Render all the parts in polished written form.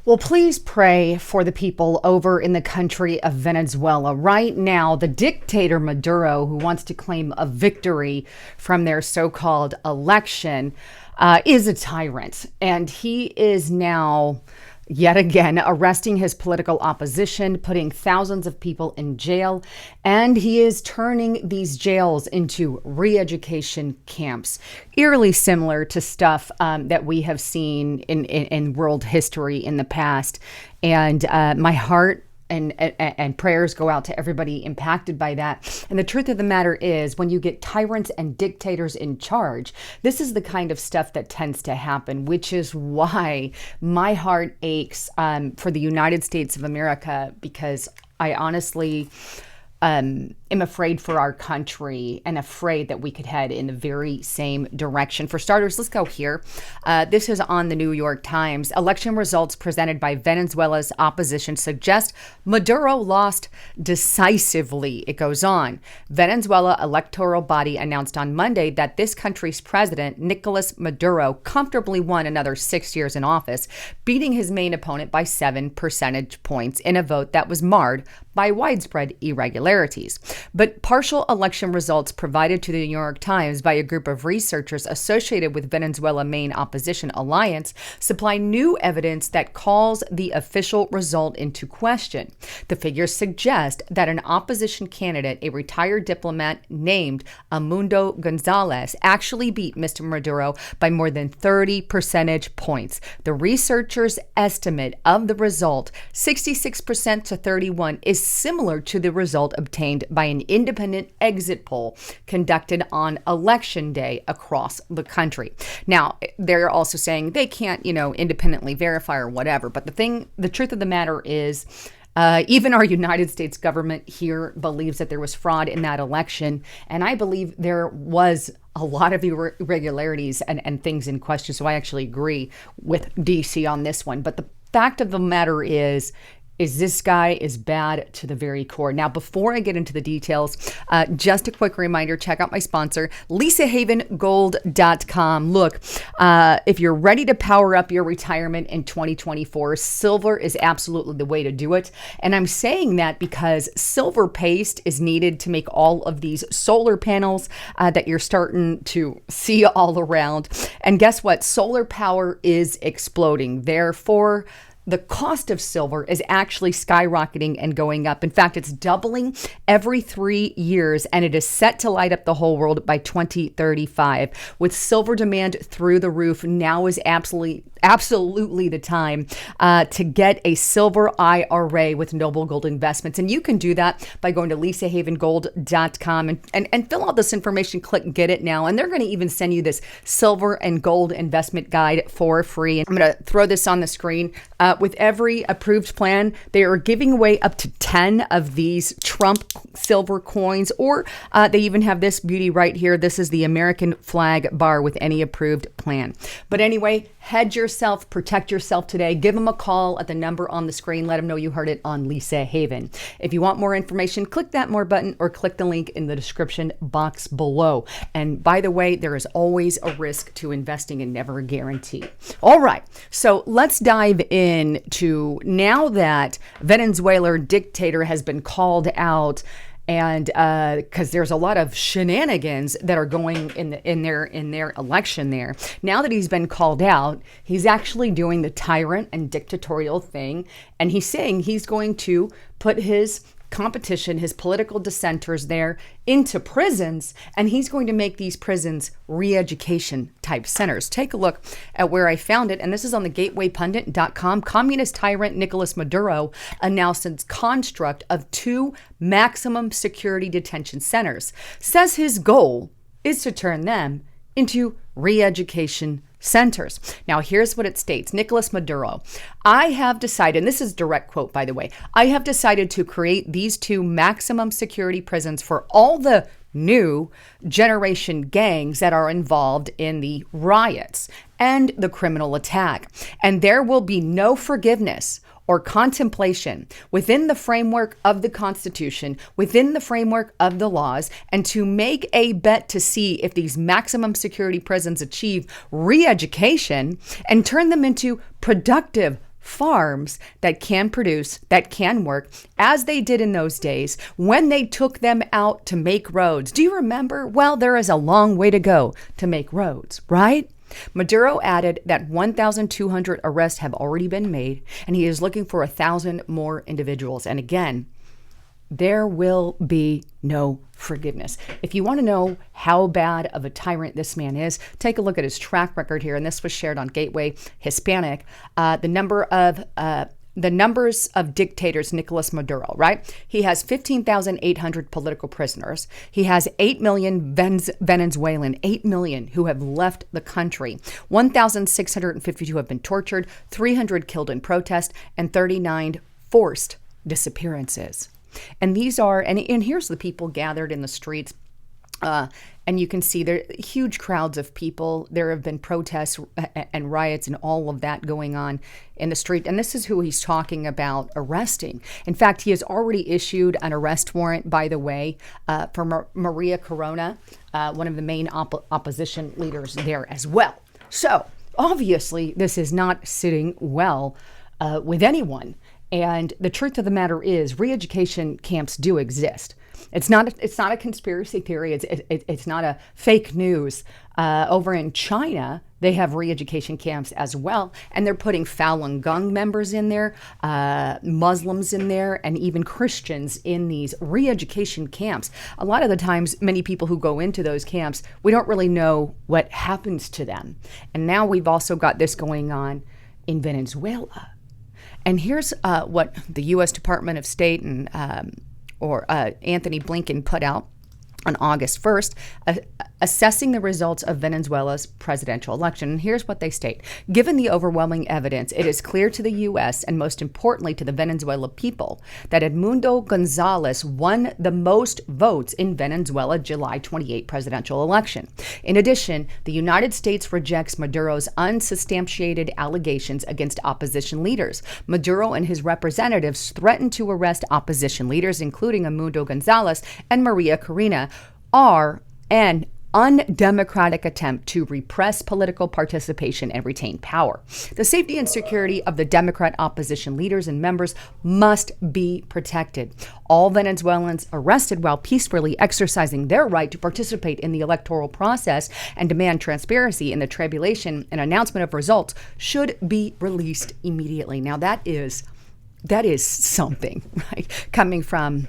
Well, please pray for the people over in the country of Venezuela. Right now, the dictator Maduro, who wants to claim a victory from their so-called election, is a tyrant. And he is now, yet again, arresting his political opposition, putting thousands of people in jail, and he is turning these jails into re-education camps, eerily similar to stuff that we have seen in world history in the past. And my heart and prayers go out to everybody impacted by that. And the truth of the matter is, when you get tyrants and dictators in charge, this is the kind of stuff that tends to happen, which is why my heart aches for the United States of America, because I honestly am afraid for our country and afraid that we could head in the very same direction. For starters, let's go here. This is on the New York Times. Election results presented by Venezuela's opposition suggest Maduro lost decisively. It goes on. Venezuela electoral body announced on Monday that this country's president, Nicolas Maduro, comfortably won another 6 years in office, beating his main opponent by 7 percentage points in a vote that was marred by widespread irregularities. But partial election results provided to the New York Times by a group of researchers associated with Venezuela's main opposition alliance supply new evidence that calls the official result into question. The figures suggest that an opposition candidate, a retired diplomat named Amundo Gonzalez, actually beat Mr. Maduro by more than 30 percentage points. The researchers' estimate of the result, 66% to 31%, is similar to the result obtained by an independent exit poll conducted on election day across the country. Now, they're also saying they can't, independently verify or whatever. But the truth of the matter is, even our United States government here believes that there was fraud in that election. And I believe there was a lot of irregularities and things in question. So I actually agree with DC on this one. But the fact of the matter is this guy is bad to the very core. Now, before I get into the details, just a quick reminder, check out my sponsor, LisaHavenGold.com. Look, if you're ready to power up your retirement in 2024, silver is absolutely the way to do it. And I'm saying that because silver paste is needed to make all of these solar panels that you're starting to see all around. And guess what? Solar power is exploding. Therefore, the cost of silver is actually skyrocketing and going up. In fact, it's doubling every 3 years, and it is set to light up the whole world by 2035. With silver demand through the roof, now is absolutely the time to get a silver IRA with Noble Gold Investments. And you can do that by going to LisaHavenGold.com and fill out this information, click Get It Now. And they're going to even send you this silver and gold investment guide for free. And I'm going to throw this on the screen. With every approved plan, they are giving away up to 10 of these Trump silver coins, or they even have this beauty right here. This is the American flag bar with any approved plan. But anyway, hedge yourself, protect yourself today. Give them a call at the number on the screen. Let them know you heard it on Lisa Haven. If you want more information, click that more button or click the link in the description box below. And by the way, there is always a risk to investing and never a guarantee. All right, so let's dive in to, now that Venezuela dictator has been called out, and because there's a lot of shenanigans that are going in their election there. Now that he's been called out, he's actually doing the tyrant and dictatorial thing, and he's saying he's going to put his competition, his political dissenters there, into prisons, and he's going to make these prisons re-education type centers. Take a look at where I found it, and this is on the gatewaypundit.com. Communist tyrant Nicolas Maduro announced its construct of 2 maximum security detention centers. Says his goal is to turn them into re-education centers. Now, here's what it states. Nicolas Maduro, I have decided, and this is direct quote, by the way, I have decided to create these 2 maximum security prisons for all the new generation gangs that are involved in the riots and the criminal attack. And there will be no forgiveness or contemplation within the framework of the Constitution, within the framework of the laws, and to make a bet to see if these maximum security prisons achieve re-education and turn them into productive, farms that can produce, that can work, as they did in those days when they took them out to make roads. Do you remember? Well, there is a long way to go to make roads, right? Maduro added that 1,200 arrests have already been made, and he is looking for 1,000 more individuals. And again, there will be no forgiveness. If you want to know how bad of a tyrant this man is, take a look at his track record here. And this was shared on Gateway Hispanic. The numbers of dictators, Nicolas Maduro, right? He has 15,800 political prisoners. He has 8 million Venezuelan, 8 million who have left the country. 1,652 have been tortured, 300 killed in protest, and 39 forced disappearances. And these are, and here's the people gathered in the streets. And you can see there are huge crowds of people. There have been protests and riots and all of that going on in the street. And this is who he's talking about arresting. In fact, he has already issued an arrest warrant, by the way, for Maria Corona, one of the main opposition leaders there as well. So obviously, this is not sitting well with anyone. And the truth of the matter is, re-education camps do exist. It's not a conspiracy theory. It's not a fake news. Over in China, they have re-education camps as well, and they're putting Falun Gong members in there, Muslims in there, and even Christians in these re-education camps. A lot of the times, many people who go into those camps, we don't really know what happens to them. And now we've also got this going on in Venezuela. And here's what the U.S. Department of State and Anthony Blinken put out on August 1st, assessing the results of Venezuela's presidential election. And here's what they state. Given the overwhelming evidence, it is clear to the U.S. and most importantly to the Venezuela people that Edmundo Gonzalez won the most votes in Venezuela's July 28 presidential election. In addition, the United States rejects Maduro's unsubstantiated allegations against opposition leaders. Maduro and his representatives threatened to arrest opposition leaders, including Edmundo Gonzalez and Maria Corina, are an undemocratic attempt to repress political participation and retain power. The safety and security of the Democrat opposition leaders and members must be protected. All Venezuelans arrested while peacefully exercising their right to participate in the electoral process and demand transparency in the tabulation and announcement of results should be released immediately. Now that is something, right? Coming from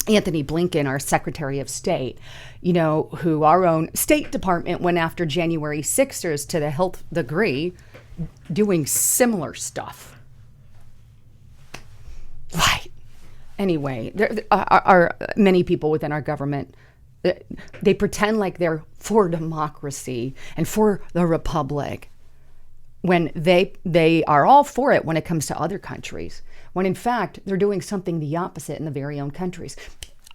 Anthony Blinken, our Secretary of State, who our own State Department went after January 6ers to the hilt degree, doing similar stuff. Right. Anyway, there are many people within our government, they pretend like they're for democracy and for the republic when they are all for it when it comes to other countries, when in fact they're doing something the opposite in the very own countries.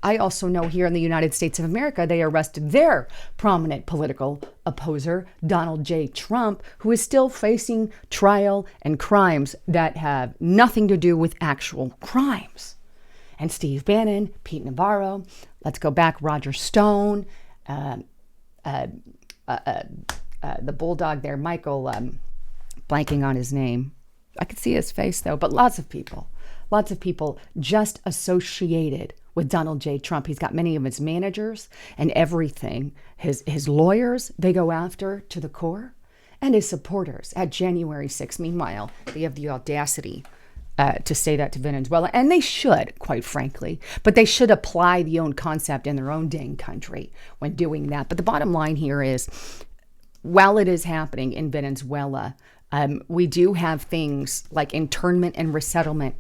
I also know here in the United States of America, they arrested their prominent political opposer, Donald J. Trump, who is still facing trial and crimes that have nothing to do with actual crimes. And Steve Bannon, Pete Navarro, let's go back, Roger Stone, the bulldog there, Michael, blanking on his name. I could see his face though, but lots of people just associated with Donald J. Trump. He's got many of his managers and everything. His lawyers, they go after to the core, and his supporters at January 6th. Meanwhile, they have the audacity to say that to Venezuela, and they should, quite frankly, but they should apply the own concept in their own dang country when doing that. But the bottom line here is, while it is happening in Venezuela, we do have things like internment and resettlement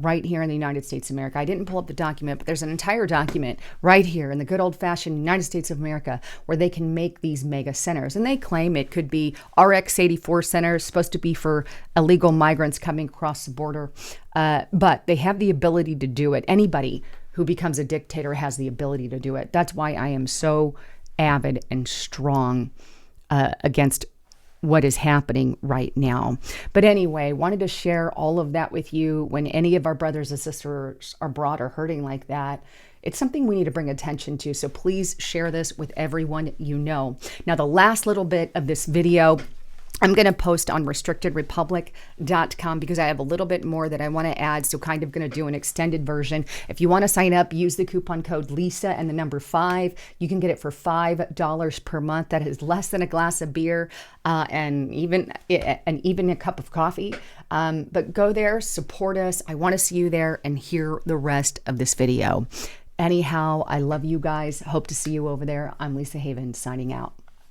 right here in the United States of America. I didn't pull up the document, but there's an entire document right here in the good old-fashioned United States of America where they can make these mega centers. And they claim it could be RX-84 centers, supposed to be for illegal migrants coming across the border. But they have the ability to do it. Anybody who becomes a dictator has the ability to do it. That's why I am so avid and strong against what is happening right now. But anyway, wanted to share all of that with you. When any of our brothers and sisters abroad are hurting like that, it's something we need to bring attention to. So please share this with everyone you know. Now, the last little bit of this video, I'm going to post on restrictedrepublic.com because I have a little bit more that I want to add. So kind of going to do an extended version. If you want to sign up, use the coupon code Lisa and the number 5. You can get it for $5 per month. That is less than a glass of beer and even a cup of coffee. But go there, support us. I want to see you there and hear the rest of this video. Anyhow, I love you guys. Hope to see you over there. I'm Lisa Haven signing out.